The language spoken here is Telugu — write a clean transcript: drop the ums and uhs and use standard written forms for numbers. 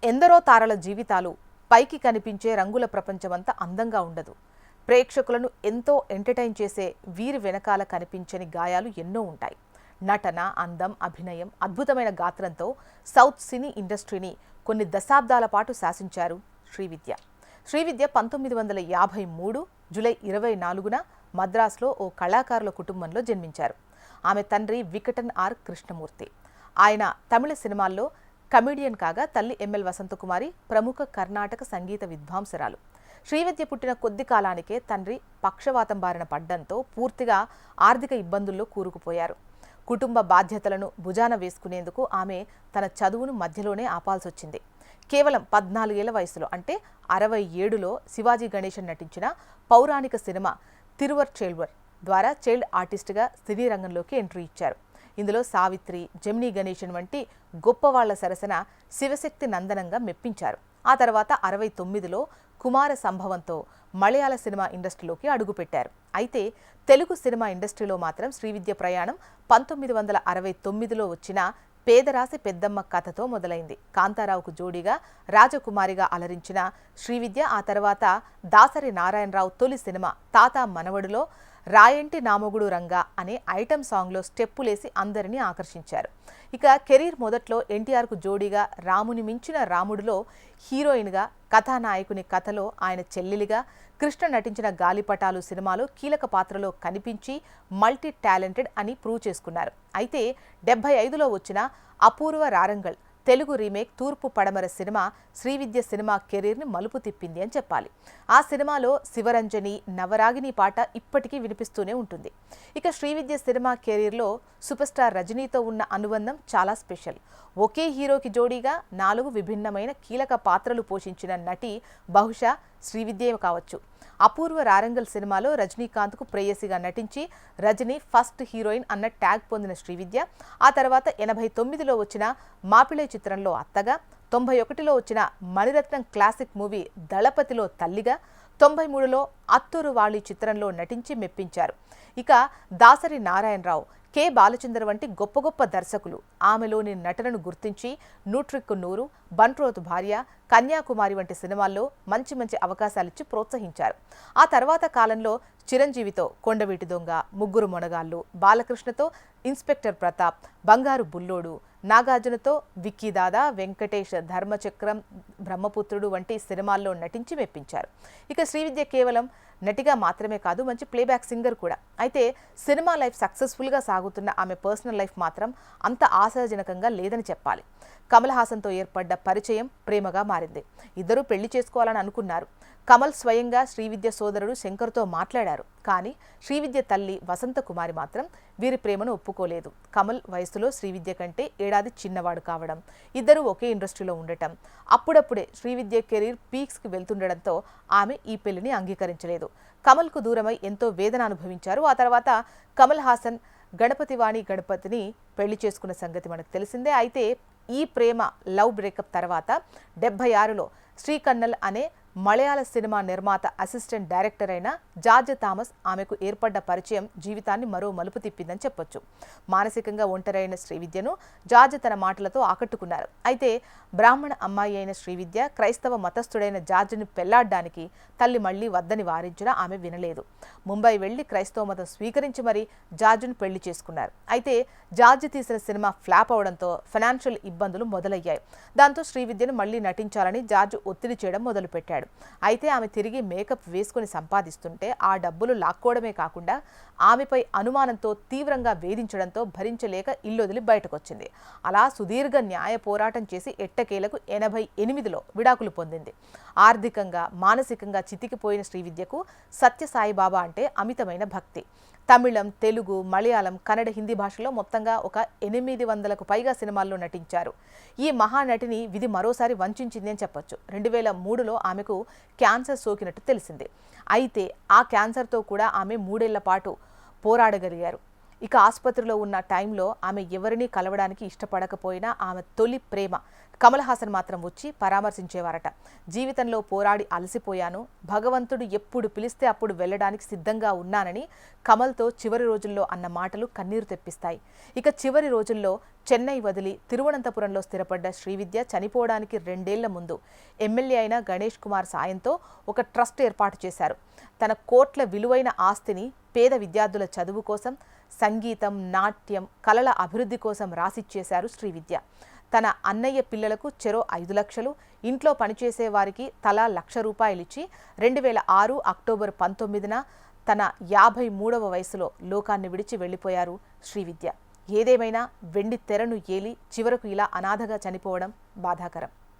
ఎందరో తారల జీవితాలు పైకి కనిపించే రంగుల ప్రపంచమంతా అందంగా ఉండదు. ప్రేక్షకులను ఎంతో ఎంటర్టైన్ చేసే వీరి వెనకాల కనిపించని గాయాలు ఎన్నో ఉంటాయి. నటన, అందం, అభినయం, అద్భుతమైన గాత్రంతో సౌత్ సినీ ఇండస్ట్రీని కొన్ని దశాబ్దాల పాటు శాసించారు శ్రీవిద్య. శ్రీవిద్య 1953 జూలై 24న మద్రాసులో ఓ కళాకారుల కుటుంబంలో జన్మించారు. ఆమె తండ్రి వికటన్ ఆర్ కృష్ణమూర్తి. ఆయన తమిళ సినిమాల్లో కమెడియన్ కాగా తల్లి ఎంఎల్ వసంతకుమారి ప్రముఖ కర్ణాటక సంగీత విద్వాంసరాలు. శ్రీవిద్య పుట్టిన కొద్ది కాలానికే తండ్రి పక్షవాతం బారిన పడ్డంతో పూర్తిగా ఆర్థిక ఇబ్బందుల్లో కూరుకుపోయారు. కుటుంబ బాధ్యతలను భుజాన వేసుకునేందుకు ఆమె తన చదువును మధ్యలోనే ఆపాల్సొచ్చింది. కేవలం 14 ఏళ్ల వయసులో అంటే 67లో శివాజీ గణేశన్ నటించిన పౌరాణిక సినిమా తిరువర్చెల్వర్ ద్వారా చైల్డ్ ఆర్టిస్ట్గా సినీ రంగంలోకి ఎంట్రీ ఇచ్చారు. ఇందులో సావిత్రి, జెమినీ గణేశన్ వంటి గొప్పవాళ్ల సరసన శివశక్తి నందనంగా మెప్పించారు. ఆ తర్వాత 69లో కుమార సంభవంతో మలయాళ సినిమా ఇండస్ట్రీలోకి అడుగుపెట్టారు. అయితే తెలుగు సినిమా ఇండస్ట్రీలో మాత్రం శ్రీవిద్య ప్రయాణం 1969లో వచ్చిన పేదరాశి పెద్దమ్మ కథతో మొదలైంది. కాంతారావుకు జోడీగా రాజకుమారిగా అలరించిన శ్రీవిద్య ఆ తర్వాత దాసరి నారాయణరావు తొలి సినిమా తాత మనవడులో రాయంటి నామొగుడు రంగా అనే ఐటెం సాంగ్లో స్టెప్పులేసి అందరినీ ఆకర్షించారు. ఇక కెరీర్ మొదట్లో ఎన్టీఆర్కు జోడీగా రాముని మించిన రాముడులో హీరోయిన్గా, కథానాయకుని కథలో ఆయన చెల్లెలిగా, కృష్ణ నటించిన గాలిపటాలు సినిమాలో కీలక పాత్రలో కనిపించి మల్టీ టాలెంటెడ్ అని ప్రూవ్ చేసుకున్నారు. అయితే 75లో వచ్చిన అపూర్వ రారంగల్ తెలుగు రీమేక్ తూర్పు పడమర సినిమా శ్రీవిద్య సినిమా కెరీర్ని మలుపు తిప్పింది అని చెప్పాలి. ఆ సినిమాలో శివరంజని, నవరాగిని పాట ఇప్పటికీ వినిపిస్తూనే ఉంటుంది. ఇక శ్రీవిద్య సినిమా కెరీర్లో సూపర్ స్టార్ రజనీతో ఉన్న అనుబంధం చాలా స్పెషల్. ఒకే హీరోకి జోడీగా 4 విభిన్నమైన కీలక పాత్రలు పోషించిన నటి బహుశా శ్రీవిద్యే కావచ్చు. అపూర్వ రారంగల్ సినిమాలో రజనీకాంత్కు ప్రేయసిగా నటించి రజనీ ఫస్ట్ హీరోయిన్ అన్న ట్యాగ్ పొందిన శ్రీవిద్య ఆ తర్వాత 89లో వచ్చిన మాపిళై చిత్రంలో అత్తగా, 91లో వచ్చిన మణిరత్నం క్లాసిక్ మూవీ దళపతిలో తల్లిగా, 93లో అత్తూరు వాళి చిత్రంలో నటించి మెప్పించారు. ఇక దాసరి నారాయణరావు, కె బాలచంద్ర వంటి గొప్ప గొప్ప దర్శకులు ఆమెలోని నటనను గుర్తించి నూట్రిక్కు నూరు, బంట్రోతు భార్య, కన్యాకుమారి వంటి సినిమాల్లో మంచి మంచి అవకాశాలిచ్చి ప్రోత్సహించారు. ఆ తర్వాత కాలంలో చిరంజీవితో కొండవీటి దొంగ, ముగ్గురు మొనగాళ్లు, బాలకృష్ణతో ఇన్స్పెక్టర్ ప్రతాప్, బంగారు బుల్లోడు, నాగార్జునతో విక్కీదాదా, వెంకటేష్, ధర్మచక్రం, బ్రహ్మపుత్రుడు వంటి సినిమాల్లో నటించి మెప్పించారు. ఇక శ్రీవిద్య కేవలం నటిగా మాత్రమే కాదు, మంచి ప్లేబ్యాక్ సింగర్ కూడా. అయితే సినిమా లైఫ్ సక్సెస్ఫుల్గా సాగుతున్న ఆమె పర్సనల్ లైఫ్ మాత్రం అంత ఆశాజనకంగా లేదని చెప్పాలి. కమల్ హాసన్తో ఏర్పడ్డ పరిచయం ప్రేమగా మారింది. ఇద్దరూ పెళ్లి చేసుకోవాలని అనుకున్నారు. కమల్ స్వయంగా శ్రీవిద్య సోదరుడు శంకర్తో మాట్లాడారు. కానీ శ్రీవిద్య తల్లి వసంతకుమారి మాత్రం వీరి ప్రేమను ఒప్పుకోలేదు. కమల్ వయసులో శ్రీవిద్య కంటే ఏడాది చిన్నవాడు కావడం, ఇద్దరూ ఒకే ఇండస్ట్రీలో ఉండటం, అప్పుడప్పుడే శ్రీవిద్య కెరీర్ పీక్స్కి వెళ్తుండటంతో ఆమె ఈ పెళ్లిని అంగీకరించలేదు. కమల్కు దూరమై ఎంతో వేదన అనుభవించారు. ఆ తర్వాత కమల్ హాసన్ గణపతివాణి గణపతిని పెళ్లి చేసుకున్న సంగతి మనకు తెలిసిందే. అయితే ఈ ప్రేమ లవ్ బ్రేకప్ తర్వాత 76లో శ్రీకన్నల్ అనే మలయాళ సినిమా నిర్మాత అసిస్టెంట్ డైరెక్టర్ అయిన జార్జ్ థామస్ ఆమెకు ఏర్పడ్డ పరిచయం జీవితాన్ని మరో మలుపు తిప్పిందని చెప్పొచ్చు. మానసికంగా ఒంటరైన శ్రీవిద్యను జార్జ్ తన మాటలతో ఆకట్టుకున్నారు. అయితే బ్రాహ్మణ అమ్మాయి అయిన శ్రీవిద్య క్రైస్తవ మతస్థుడైన జార్జ్ని పెళ్లాడ్డానికి తల్లి మళ్లీ వద్దని వారించినా ఆమె వినలేదు. ముంబై వెళ్లి క్రైస్తవ మతం స్వీకరించి మరీ జార్జ్ను పెళ్లి చేసుకున్నారు. అయితే జార్జ్ తీసిన సినిమా ఫ్లాప్ అవడంతో ఫైనాన్షియల్ ఇబ్బందులు మొదలయ్యాయి. దాంతో శ్రీవిద్యను మళ్లీ నటించాలని జార్జ్ ఒత్తిడి చేయడం మొదలుపెట్టాడు. అయితే ఆమె తిరిగి మేకప్ వేసుకుని సంపాదిస్తుంటే ఆ డబ్బులు లాక్కోవడమే కాకుండా ఆమెపై అనుమానంతో తీవ్రంగా వేధించడంతో భరించలేక ఇల్లొదిలి బయటకొచ్చింది. అలా సుదీర్ఘ న్యాయ పోరాటం చేసి ఎట్టకేలకు 88లో విడాకులు పొందింది. ఆర్థికంగా, మానసికంగా చితికిపోయిన శ్రీవిద్యకు సత్యసాయిబాబా అంటే అమితమైన భక్తి. తమిళం, తెలుగు, మలయాళం, కన్నడ, హిందీ భాషలో మొత్తంగా ఒక 800కు పైగా సినిమాల్లో నటించారు. ఈ మహానటిని విధి మరోసారి వంచింది అని చెప్పొచ్చు. 2003లో ఆమెకు క్యాన్సర్ సోకినట్టు తెలిసింది. అయితే ఆ క్యాన్సర్తో కూడా ఆమె 3 ఏళ్ల పాటు పోరాడగలిగారు. ఇక ఆసుపత్రిలో ఉన్న టైంలో ఆమె ఎవరినీ కలవడానికి ఇష్టపడకపోయినా ఆమె తొలి ప్రేమ కమల్ హాసన్ మాత్రం వచ్చి పరామర్శించేవారట. జీవితంలో పోరాడి అలసిపోయాను, భగవంతుడు ఎప్పుడు పిలిస్తే అప్పుడు వెళ్ళడానికి సిద్ధంగా ఉన్నానని కమల్తో చివరి రోజుల్లో అన్న మాటలు కన్నీరు తెప్పిస్తాయి. ఇక చివరి రోజుల్లో చెన్నై వదిలి తిరువనంతపురంలో స్థిరపడ్డ శ్రీవిద్య చనిపోవడానికి 2 ఏళ్ల ముందు ఎమ్మెల్యే అయిన గణేష్ కుమార్ సాయంతో ఒక ట్రస్ట్ ఏర్పాటు చేశారు. తన కోట్ల విలువైన ఆస్తిని పేద విద్యార్థుల చదువు కోసం, సంగీతం, నాట్యం, కళల అభివృద్ధి కోసం రాసిచ్చేశారు శ్రీవిద్య. తన అన్నయ్య పిల్లలకు చెరో 5 లక్షలు, ఇంట్లో పనిచేసే వారికి తలా ₹1,00,000 ఇచ్చి 2006 అక్టోబర్ 19న తన 53వ వయసులో లోకాన్ని విడిచి వెళ్లిపోయారు శ్రీవిద్య. ఏదేమైనా వెండి తెరను ఏలి చివరకు ఇలా అనాథగా చనిపోవడం బాధాకరం.